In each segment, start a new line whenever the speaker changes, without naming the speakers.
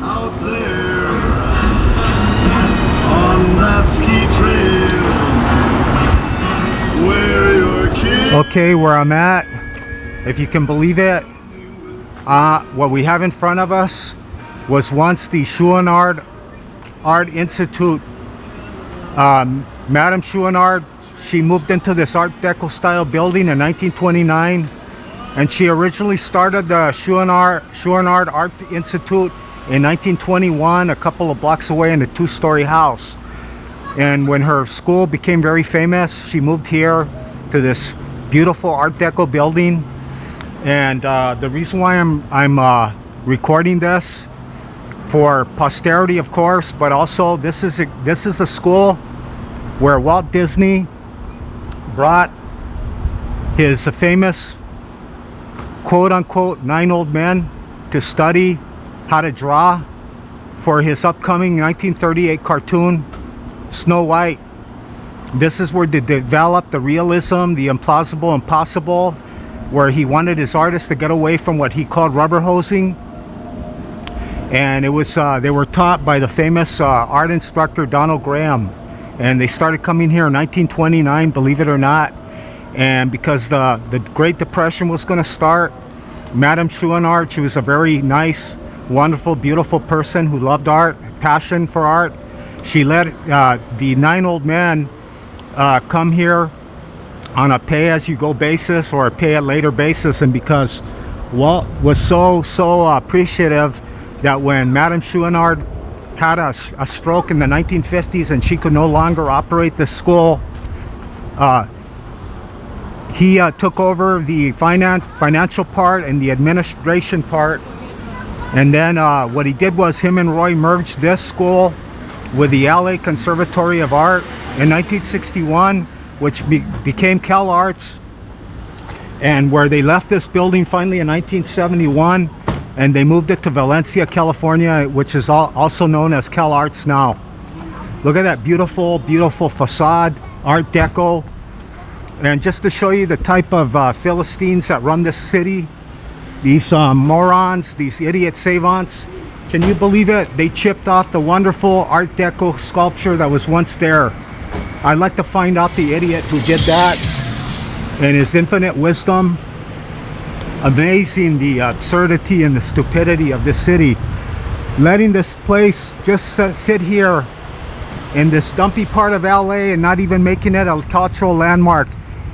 out there on that ski trail where your kid.
Okay, where I'm at, if you can believe it, what we have in front of us was once the Chouinard Art Institute. Madame Chouinard, she moved into this Art Deco style building in 1929, and she originally started the Chouinard Art Institute in 1921, a couple of blocks away in a two-story house. And when her school became very famous, she moved here to this beautiful Art Deco building. And the reason why I'm recording this, for posterity of course, but also this is a school where Walt Disney brought his famous quote-unquote 9 old men to study how to draw for his upcoming 1938 cartoon Snow White. This is where they developed the realism, the implausible, impossible, where he wanted his artists to get away from what he called rubber hosing. And it was they were taught by the famous art instructor Donald Graham, and they started coming here in 1929, believe it or not. And because the Great Depression was going to start, Madame Chouinard, she was a very nice, wonderful, beautiful person who loved art, passion for art. She let the 9 old men come here on a pay-as-you-go basis or a pay-at-later basis. And because Walt was so appreciative that when Madame Chouinard had a stroke in the 1950s and she could no longer operate the school, he took over the financial part and the administration part. And then what he did was him and Roy merged this school with the LA Conservatory of Art in 1961, which became Cal Arts, and where they left this building finally in 1971, and they moved it to Valencia, California, which is also known as Cal Arts now. Look at that beautiful, beautiful facade, Art Deco. And just to show you the type of Philistines that run this city, these morons, these idiot savants, can you believe it? They chipped off the wonderful Art Deco sculpture that was once there. I'd like to find out the idiot who did that and his infinite wisdom. Amazing, the absurdity and the stupidity of this city, letting this place just sit here in this dumpy part of LA and not even making it a cultural landmark.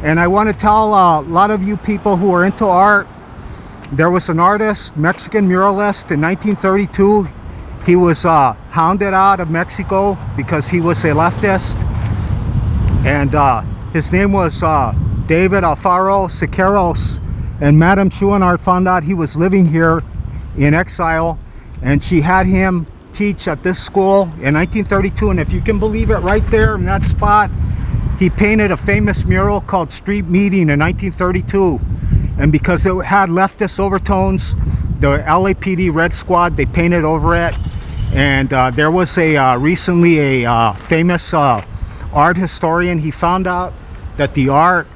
And I want to tell a lot of you people who are into art, there was an artist, Mexican muralist in 1932. He was hounded out of Mexico because he was a leftist, and his name was David Alfaro Siqueiros. And Madame Chouinard found out he was living here in exile, and she had him teach at this school in 1932. And if you can believe it, right there in that spot, he painted a famous mural called Street Meeting in 1932. And because it had leftist overtones, the LAPD Red Squad, they painted over it. And there was recently a famous art historian. He found out that the art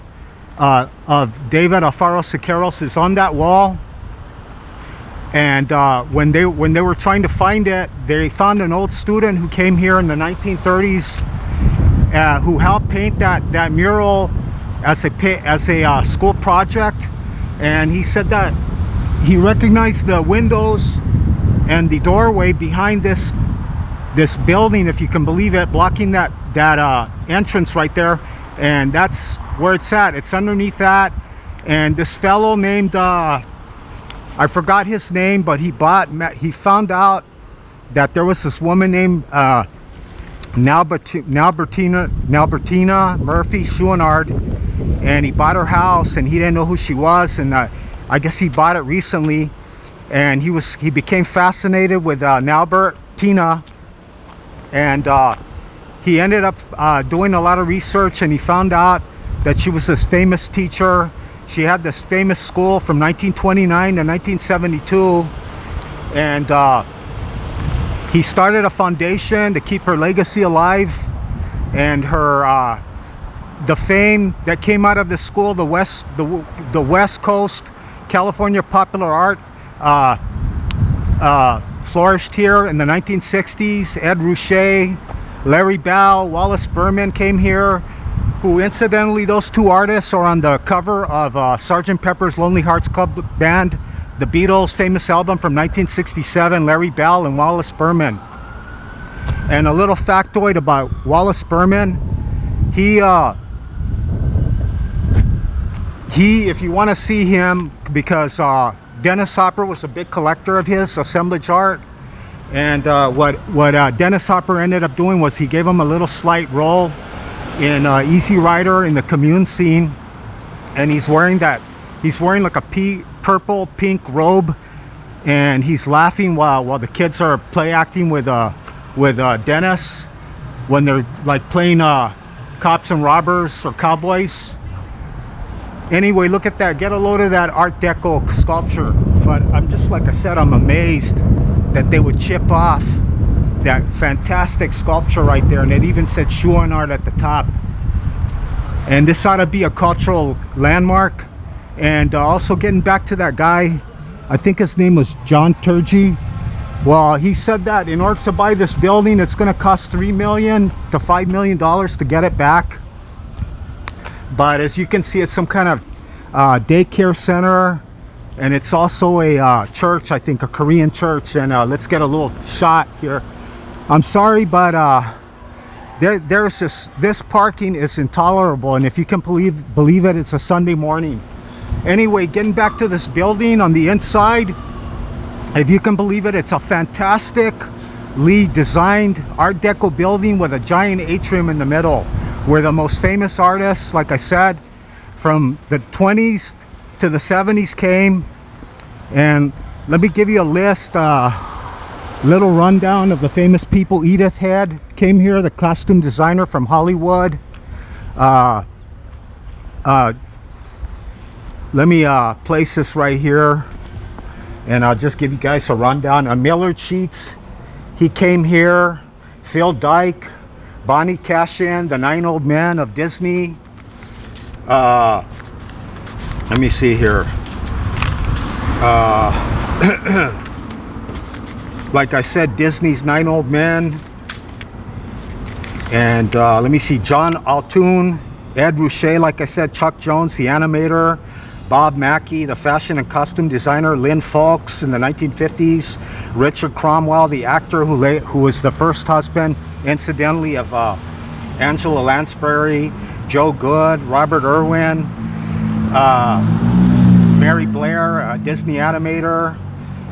of David Alfaro Siqueiros is on that wall. And when they were trying to find it, they found an old student who came here in the 1930s who helped paint that mural as a school project. And he said that he recognized the windows and the doorway behind this building, if you can believe it, blocking that entrance right there. And that's where it's at. It's underneath that. And this fellow named I forgot his name, but he found out that there was this woman named Nalbertina Murphy Chouinard, and he bought her house, and he didn't know who she was. And I guess he bought it recently, and he became fascinated with Nalbertina, and he ended up doing a lot of research, and he found out that she was this famous teacher. She had this famous school from 1929 to 1972, and he started a foundation to keep her legacy alive. And her the fame that came out of the school, the West Coast California popular art flourished here in the 1960s. Ed Ruscha, Larry Bell, Wallace Berman came here, who incidentally, those two artists are on the cover of Sgt. Pepper's Lonely Hearts Club Band, the Beatles' famous album from 1967, Larry Bell and Wallace Berman. And a little factoid about Wallace Berman, he if you want to see him, because Dennis Hopper was a big collector of his assemblage art, and what Dennis Hopper ended up doing was he gave him a little slight role in Easy Rider in the Commune scene, and he's wearing like a purple pink robe, and he's laughing while the kids are play acting with Dennis when they're like playing cops and robbers or cowboys. Anyway, look at that, get a load of that Art Deco sculpture. But I'm just, like I said, I'm amazed that they would chip off that fantastic sculpture right there, and it even said Chouinard at the top. And this ought to be a cultural landmark. And also, getting back to that guy, I think his name was John Turgey. Well, he said that in order to buy this building, it's going to cost $3 million to $5 million to get it back. But as you can see, it's some kind of daycare center, and it's also a church, I think a Korean church. And let's get a little shot here. I'm sorry, but there's this parking is intolerable, and if you can believe it, it's a Sunday morning. Anyway, getting back to this building on the inside, if you can believe it, it's a fantastically designed Art Deco building with a giant atrium in the middle, where the most famous artists, like I said, from the 20s to the 70s came. And let me give you a list, little rundown of the famous people. Edith Head came here, the costume designer from Hollywood. Let me place this right here, and I'll just give you guys a rundown. Millard Sheets, he came here. Phil Dyke, Bonnie Cashin, the 9 Old Men of Disney. Let me see here. Like I said, Disney's 9 Old Men. And let me see, John Altoon, Ed Ruscha, like I said, Chuck Jones, the animator, Bob Mackie, the fashion and costume designer, Lynn Fulks in the 1950s, Richard Cromwell, the actor who was the first husband, incidentally, of Angela Lansbury, Joe Good, Robert Irwin, Mary Blair, a Disney animator.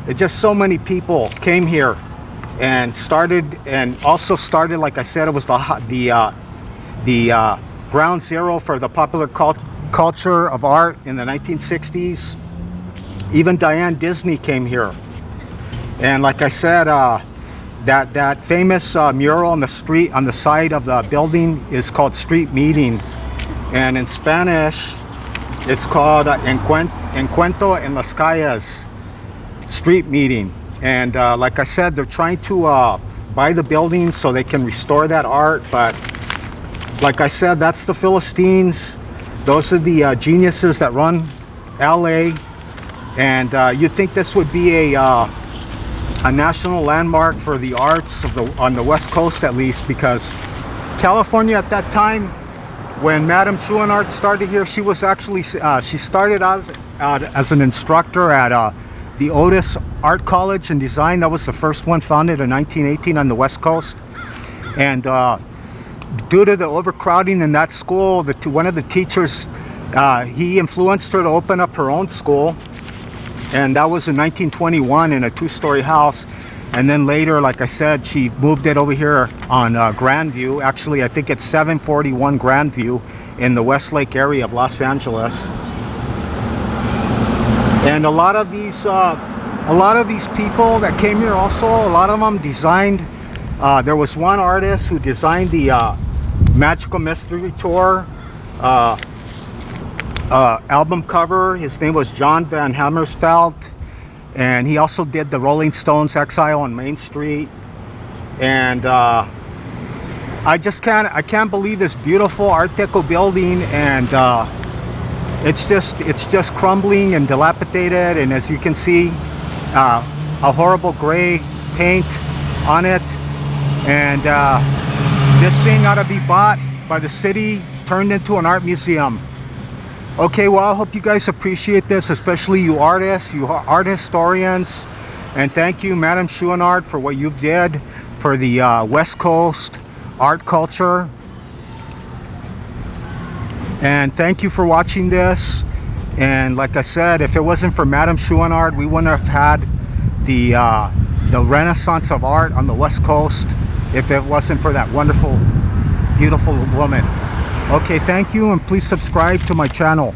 It just so many people came here and also started, like I said, it was the ground zero for the popular culture of art in the 1960s. Even Diane Disney came here. And like I said, that famous mural on the street, on the side of the building, is called Street Meeting, and in Spanish it's called Encuentro en las Calles, Street Meeting. And like I said, they're trying to buy the building so they can restore that art. But like I said, that's the Philistines. Those are the geniuses that run LA. And you'd think this would be a national landmark for the arts on the West Coast, at least, because California at that time, when Madame Chouinard started here, she was actually she started out as an instructor at the Otis Art College and Design. That was the first one, founded in 1918 on the West Coast. And due to the overcrowding in that school, one of the teachers, he influenced her to open up her own school. And that was in 1921 in a 2-story house. And then later, like I said, she moved it over here on Grandview. Actually, I think it's 741 Grandview in the Westlake area of Los Angeles. And a lot of these people that came here also, a lot of them designed. There was one artist who designed the Magical Mystery Tour album cover. His name was John Van Hammersfeld, and he also did the Rolling Stones Exile on Main Street. And I can't believe this beautiful Art Deco building, and it's just crumbling and dilapidated, and as you can see, a horrible gray paint on it, and this thing ought to be bought by the city, turned into an art museum. Okay, well, I hope you guys appreciate this, especially you artists, you art historians, and thank you, Madam Chouinard, for what you've did for the West Coast art culture. And thank you for watching this. And like I said, if it wasn't for Madam Chouinard, we wouldn't have had the renaissance of art on the West Coast if it wasn't for that wonderful, beautiful woman. Okay, thank you, and please subscribe to my channel.